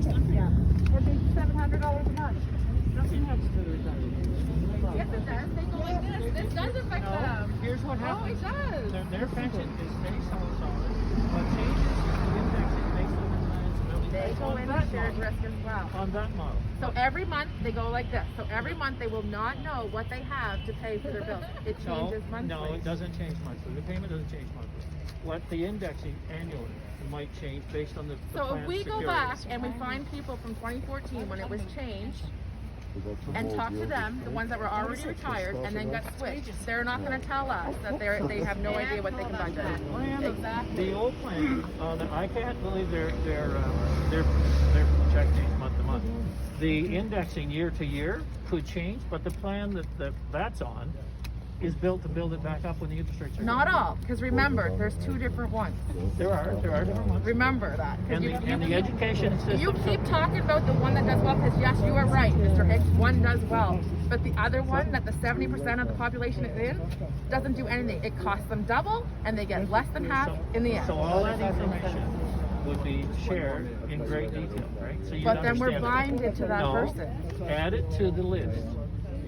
retirees don't they? Yeah. It'd be $700 a month. Nothing happens to the retirees. Yes, it does. They go like this. This does affect them. Here's what happens. Oh, it does. Their pension is based on solid. What changes the index is based on the plan's ability. They go into shared risk as well. On that model. So every month they go like this. So every month they will not know what they have to pay for their bills. It changes monthly. No, it doesn't change monthly. The payment doesn't change monthly. What the indexing annually might change based on the So if plan's we go security. back and we find people from 2014 when it was changed and talk to them, the ones that were already retired and then got switched, they're not going to tell us that they have no idea what they can budget. Exactly. The old plan, I can't believe they're projecting month to month. The indexing year to year could change, but the plan that's on is built to build it back up when the interest rates are Not all, because remember, there's two different ones. There are different ones. Remember that. 'Cause And the education system. You keep talking about the one that does well, because yes, you are right, Mr. Higgs, one does well. But the other one, that the 70% of the population is in, doesn't do anything. It costs them double, and they get less than half in the end. So all that information would be shared in great detail, right? So you'd But then we're understand it. blinded to that No, person. add it to the list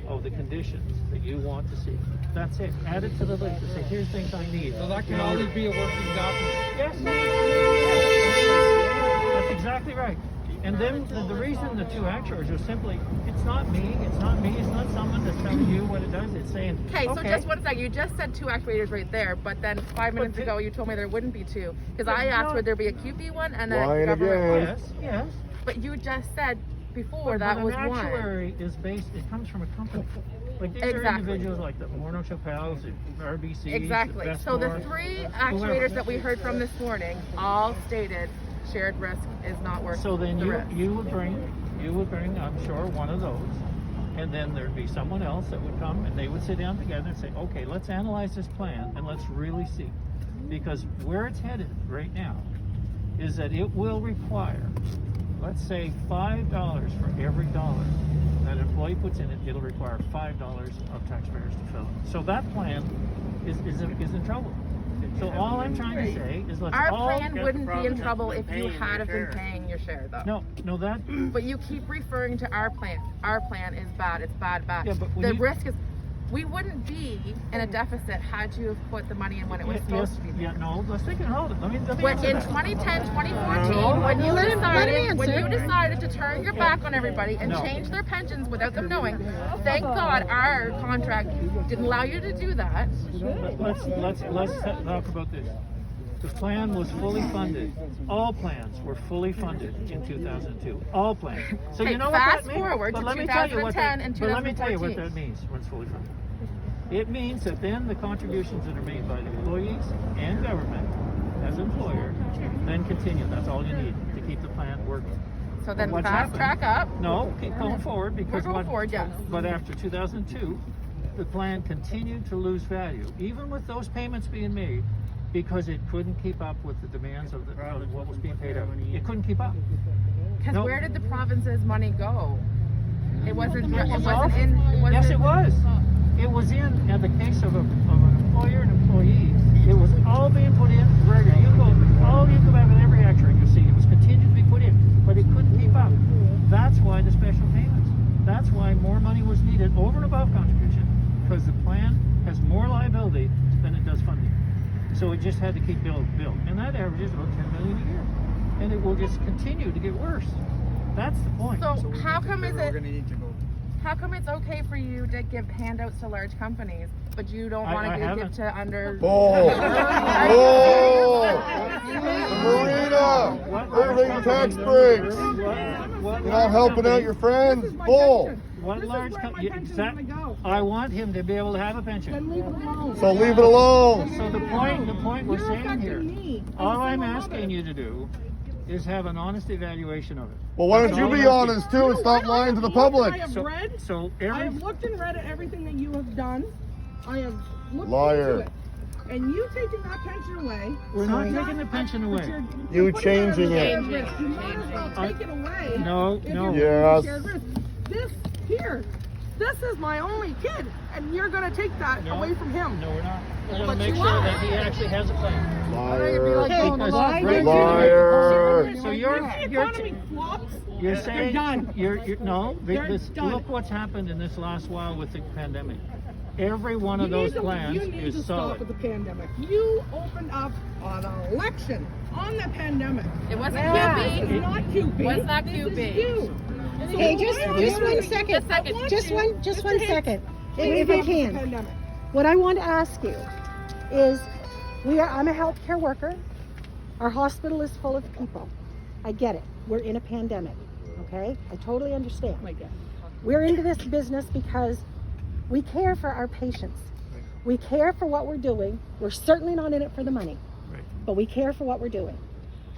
of the conditions that you want to see. That's it. Add it to the list and say, here's things I need. So that can always be a working document. Yes. That's exactly right. And then the reason the two actuaries are simply, it's not me, it's not someone that's telling you what it does, it's saying, Okay, so just one second. You just said two actuators right there, but then 5 minutes ago you told me there wouldn't be two. Because I asked would there be a CUPE one and a Lying government one. Yes, yes. But you just said before that was an one. actuary is based, it comes from a company. Like these are Exactly. individuals like the Morno Chappelles, the RBC. Exactly. So the three actuators that we heard from this morning all stated shared risk is not worth So then the risk. you would bring, I'm sure, one of those, and then there'd be someone else that would come and they would sit down together and say, okay, let's analyze this plan and let's really see. Because where it's headed right now is that it will require, let's say, $5 for every dollar that an employee puts in it, it'll require $5 of taxpayers to fill it. So that plan is in trouble. So all I'm trying to say is let's Our all plan get wouldn't the be in problem. trouble if you had have been paying your share though. No, that. But you keep referring to our plan. Our plan is bad. It's bad. Yeah, but when the you- risk is, we wouldn't be in a deficit had you have put the money in when it was supposed to be there. Yeah, no, let's take it, hold it. Let me When answer in that. 2010, 2014, when you decided to turn your back on everybody and No. change their pensions without them knowing, thank God our contract didn't allow you to do that. Let's talk about this. The plan was fully funded. All plans were fully funded in 2002. All plans. So Okay, you know fast what that means? forward But to let me tell you what 2010 that, and but let me tell you what 2014. that means when it's fully funded. It means that then the contributions that are made by the employees and government as employer then continue. That's all you need to keep the plan working. So then What's fast happened- track up. No, keep going forward because We're going forward, yes. But after 2002, the plan continued to lose value, even with those payments being made, because it couldn't keep up with the demands of what was being paid out. It couldn't keep up. Because No. where did the province's money go? It wasn't. It was wasn't all- in. It wasn't, Yes, it was. It was in the case of an employer and employee. It was all being put in regularly. You go back with every actuary, you see it was continued to be put in, but it couldn't keep up. That's why the special payments. That's why more money was needed over and above contribution, because the plan has more liability than it does funding. So it just had to keep build, and that averages about $10 million a year, and it will just continue to get worse. That's the point. So how come is We're it? gonna need to go. How come it's okay for you to give handouts to large companies, but you don't want I to give haven't. to under? Bull! Bull! Marina! Irving tax breaks! You're not helping out your friends? Bull! What large company? I want him to be able to have a pension. So leave it alone! So the point we're saying here, all I'm asking you to do is have an honest evaluation of it. Well, why don't you be honest too and stop lying to the public? I have read. So I every have looked and read at everything that you have done. I have looked Liar. into it. And you taking that pension away. we're not taking the pension away. You changing it. You might as well take it away. No, if no. you're Yes. shared risk. This here This is my only kid, and you're gonna take that No. away from him. No, we're not. We're But gonna make you sure are. that he actually has a plan. Liar. Because why right did now- Liar. So If the economy flops, you're saying done. You're no. They're This, done. look what's happened in this last while with the pandemic. Every one you of those need to- plans you need is to stop solid. with the pandemic. You opened up an election on the pandemic. It wasn't This CUPE. is not CUPE. Was not This CUPE. is you. Hey, just one second. Just a second. Just one second. If Leave I up the can. pandemic. What I want to ask you is, I'm a healthcare worker. Our hospital is full of people. I get it. We're in a pandemic. Okay? I totally understand. We're into this business because we care for our patients. We care for what we're doing. We're certainly not in it for the money, Right. but we care for what we're doing.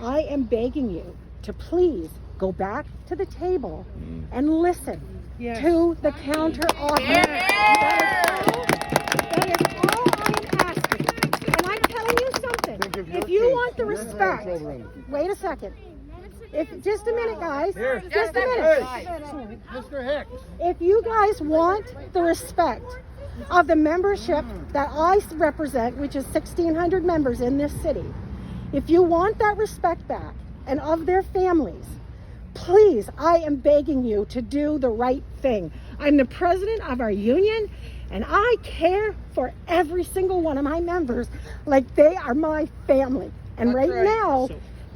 I am begging you to please go back to the table and listen to the counter offer. That is all I am asking. And I'm telling you something. If you want the respect, wait a second. Just a minute, guys. Just a minute. Mr. Hicks. If you guys want the respect of the membership that I represent, which is 1,600 members in this city, if you want that respect back and of their families, please, I am begging you to do the right thing. I'm the president of our union, and I care for every single one of my members like they are my family. And right now,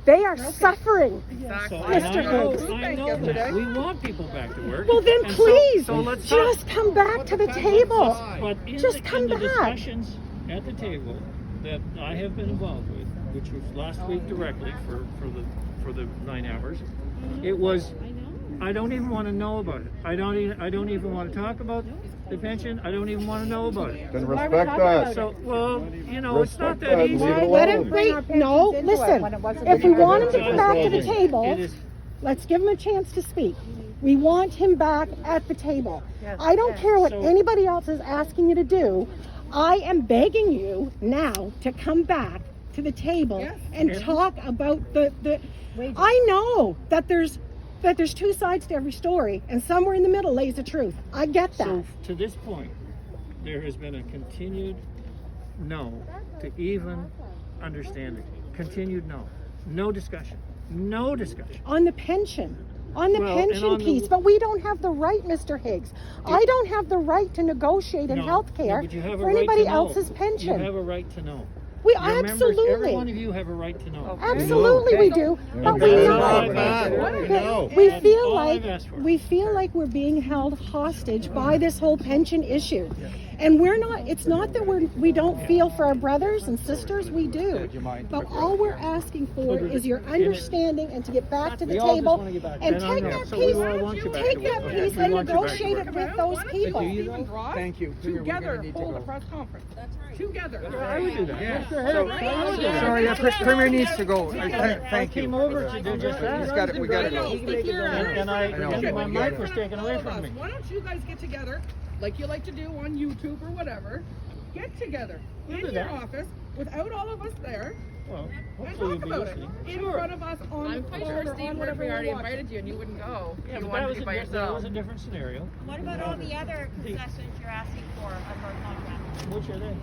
they are suffering. Exactly. Mr. Higgs. I know that. We want people back to work. Well, then And please, so let's just come back to the table. But in Just come in the back. discussions at the table that I have been involved with, which was last week directly for the 9 hours, it was, I don't even want to know about it. I don't even want to talk about the pension. I don't even want to know about it. Then respect that. So, well, it's not Respect that that. easy. Leave it Let alone. him wait. No, listen. If we want him to come back to the table, It is, let's give him a chance to speak. We want him back at the table. I don't care what So- anybody else is asking you to do. I am begging you now to come back to the table and talk about the I know that there's two sides to every story, and somewhere in the middle lays the truth. I get that. so to this point, there has been a continued no to even understanding. Continued no. No discussion. No discussion. On the pension. On the Well, and pension on the- piece, but we don't have the right, Mr. Higgs. I don't have the right to negotiate in No, health care but you have a for right anybody to know. else's pension. You have a right to know. We Your members, absolutely, every one of you have a right to know. absolutely we do. But we That's know, all I've asked for. but we That's feel all like I've asked for. we're being held hostage by this whole pension issue. And we're not, it's not that we don't feel for our brothers and sisters, we do. But all we're asking for is your understanding and to get back to the table and And I take know. that So we piece, want you back take to that work. piece We and want you back to negotiate work. it with those people. Stephen Ross Thank you. together hold a press conference. Together. I would do that. Yeah. Mr. Hicks, I would do that. Sorry, Premier needs to go. I Thank you. came over to do just that. He's got it. We got it. And my mic was taken away All of from us. me. Why don't you guys get together, like you like to do on YouTube or whatever? Get together We'll in do your that. office without all of us there Well, and hopefully you'll talk be about it listening. in front of us on I'm the quite phone sure or Steve on would have whatever already we watch. invited you and you wouldn't go. Yeah, You but wanted to be by that yourself. was a different scenario. What about all the other concessions you're asking for of our contract? Which are they?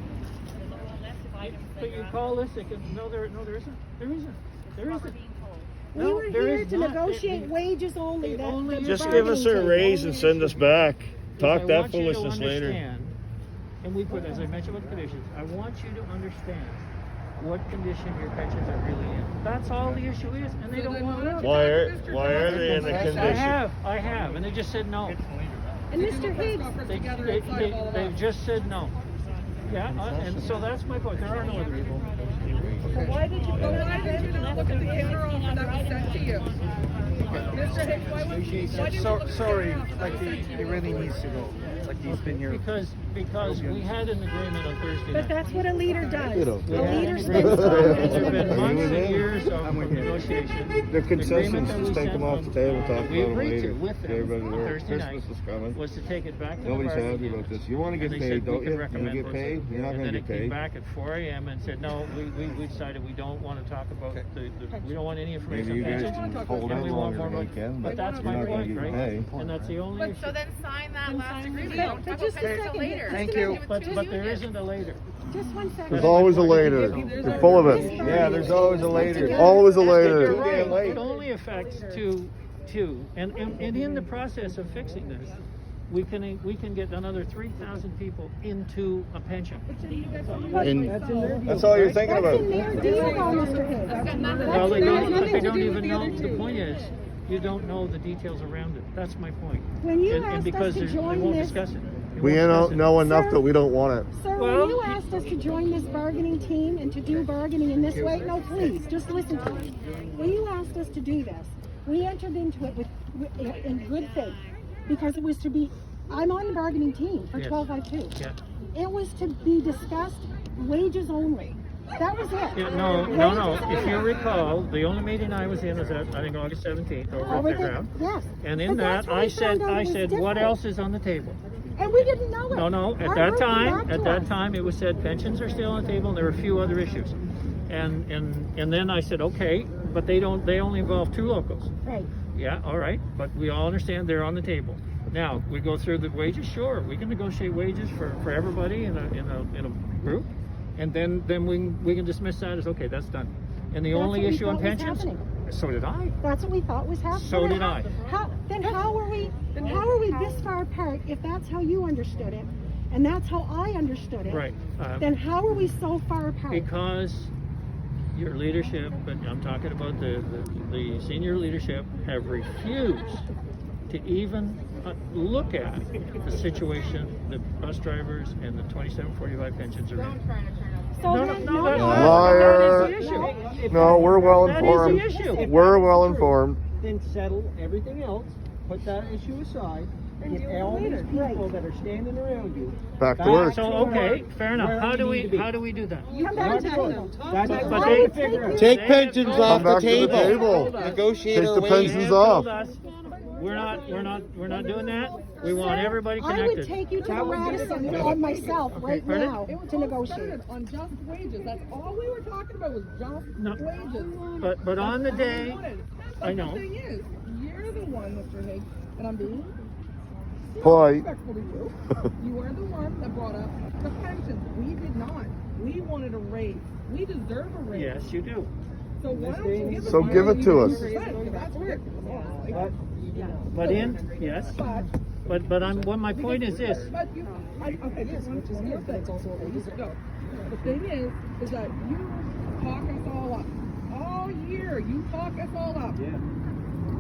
There's a whole list of items that But you you're call this, no, there isn't. There isn't. There what we're isn't. being told. We No, were there here is to not. negotiate It- wages only. the only That's Just the give us bargaining a table. raise and send us back. Talk I that want you to foolishness later. understand, and we put, as I mentioned with the conditions, I want you to understand what condition your pensions are really in. That's all the issue is, and they don't want to know. Why are they in the I condition? have, and they just said no. And Mr. Higgs, They've just said no. Yeah, and so that's my point. There are no other people. Why did you not look at the counter offer that was sent to you? Mr. Hicks, why did you look at the Sorry, counter offer like that was sent to he you? really needs to go. Like he's been here. Because we had an agreement on Thursday but night. that's what a leader does. You know. We A had an leader agreement. spends time There's with been them. months and with you. years of I'm with you. negotiation. The concessions, agreement that we just take sent them off on- the table, talk about we them agreed later. to with them Everybody on work. Thursday night Christmas is coming. was to take it back to Nobody's the bargaining happy about units. this. You want to And get they paid, said we don't could you? You recommend get those paid? things. You're not And going then to it get came paid. back at 4 a.m. and said, no, we decided we don't want to talk about we don't want any information Maybe you on guys pensions. can hold And out we won't longer they can, But but that's you're my not gonna point, get right? pay. And that's the only But issue. so then sign that last agreement. But- Don't but talk just about a it second, later. Thank you. But there isn't a later. Just one second. There's always a later. You're full of it. Yeah, there's always a later. Always a You're later. right. late. It only affects two. And in the process of fixing this, we can get another 3,000 people into a pension. And that's all you're thinking That's in about. their deal, though, Mr. Higgs. Well, they That's don't, but nothing they to don't do even with know, the other the two. point is, you don't know the details around it. That's my point. When you And asked us because to they join won't this, discuss it. They We won't don't discuss it. know enough that we don't want it. sir, Well, when you asked us to join this bargaining team and to do bargaining in this way, no, please, just listen to me. When you asked us to do this, we entered into it in good faith, because it was to be, I'm on the bargaining team for Yes. 1252. Yeah. It was to be discussed wages only. That was it. Yeah, no. Wages If you only. recall, the only meeting I was in was at, I think, August 17th over at Over the the- ground. Yes. And in But that's that, when I we said, found out it was what different. else is on the table? And we didn't know it. No, Our at that group time, back to us. it was said pensions are still on the table and there were a few other issues. And then I said, okay, but they only involve two locals. Right. Yeah, all right, but we all understand they're on the table. Now, we go through the wages, sure, we can negotiate wages for everybody in a group. And then we can dismiss that as, okay, that's done. And the That's only what we issue on thought was pensions, happening. so did I. That's what we thought was happening. So did I. How are we this far apart if that's how you understood it and that's how I understood it? Right. Then how are we so far apart? Because your leadership, but I'm talking about the senior leadership, have refused to even look at the situation the bus drivers and the 2745 pensions are in. Don't try to turn up. So No, then, no, Liar. that is the issue. No, we're well That is informed. the issue. We're well informed. Then settle everything else, put that issue aside, and get all these people that are standing around you. Back to work. So okay, fair enough. Where How do we need to be. we do that? Come back to you. That's But what they- we figure out. Take pensions Come off back the to the table. table. Negotiate Take our the wages. pensions They have told off. us, we're not doing that. We want everybody I would connected. take you to the Radisson on myself right Pardon? now It was to all negotiate. centered on just wages. That's all we were talking about was just No. wages. But on the That's all we day, wanted. I But know. the thing is, you're the one, Mr. Higgs, and I'm being Polite. respectful to you. You are the one that brought up the pensions. We did not. We wanted a raise. We deserve a raise. Yes, you do. So why don't you give us So give it to us. 100%? That's weird. But yes. But my point is this. But you, okay, this one is your thing. So, the thing is that you talk us all up. All year, you talk us all up. Yeah.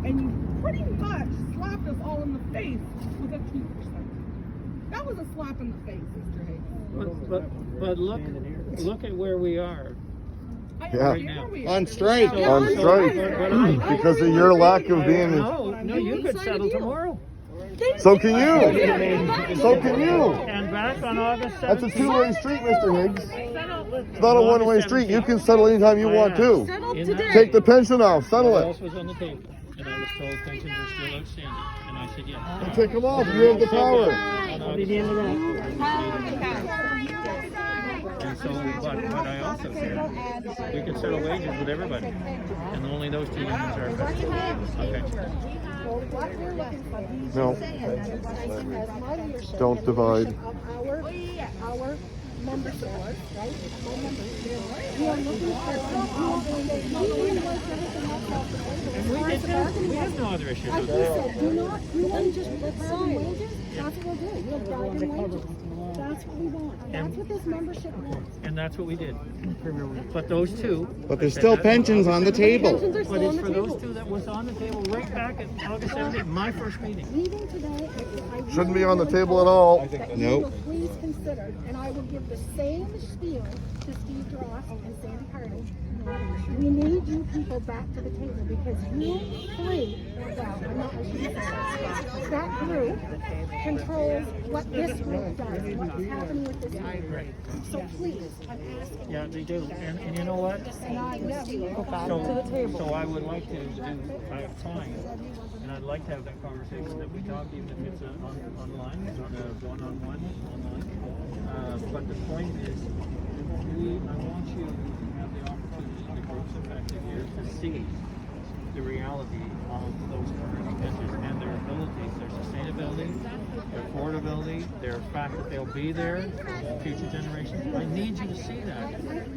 And you pretty much slapped us all in the face with a 2%. That was a slap in the face, Mr. Higgs. But look at where we are. I Yeah. understand where we are. On strike. On strike. Because of your lack of being. No, you could settle tomorrow. So can you. So can you. And back on August 17th. That's a two-way street, Mr. Higgs. It's not a one-way street. You can settle anytime you want to. Take the pension off. Settle What it. else was on the table? And I was told pensions are still outstanding. And I said yes. Take them off. You have the power. On August 17th. And so, but I also said, we can settle wages with everybody. And only those two unions are affected. Okay. What we're looking for, No. as my leadership, Don't divide. of our membership, right? My members, we are looking for, we invoice everything else off the table. As far as the bargaining We have goes. no other issues. Like you said, you want to just bargain wages? That's what we'll do. We'll bargain wages. That's what we want. That's what this membership wants. And that's what we did. But those two. But there's still pensions on the table. Pensions are But still on it's the for those table. two that was on the table right back at August 17th, my first meeting. Leaving today, I Shouldn't be really on the would table hope at all. that you Nope. will please consider, and I will give the same spiel to Steve Dross and Sandy Harding. We need you people back to the table because you three, well, I'm not, I shouldn't say that group controls what this group does, what's happening with this group. So please, I'm asking. Yeah, they do. And you know what? And I will go back So, to the table. so I would like to do, fine. And I'd like to have that conversation that we talked, even if it's online, on a one-on-one online. But the point is, I want you to have the opportunity, the groups affected here, to see the reality quality of those commercial ventures and their abilities, their sustainability, their affordability, their fact that they'll be there for future generations. I need you to see that.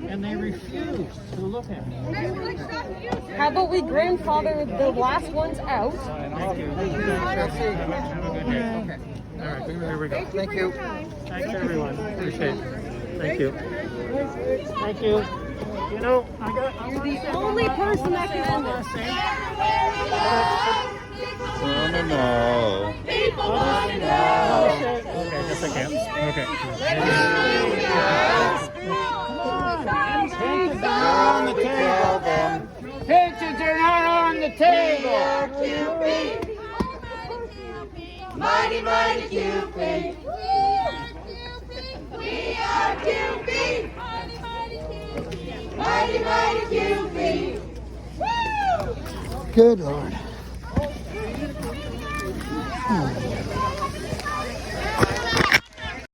And they refuse to look at it. How about we grandfather the last ones out? Thank you. Have a good day. Okay. All right, here we go. Thank you. Thanks, everyone. Appreciate it. Thank you. Thank you. You know, you're the only person that can end this. No. Okay, just a second. Okay. Pensions are on the table. Pensions are not on the table. Mighty, mighty CUPE. We are CUPE. Mighty, mighty CUPE. Good Lord.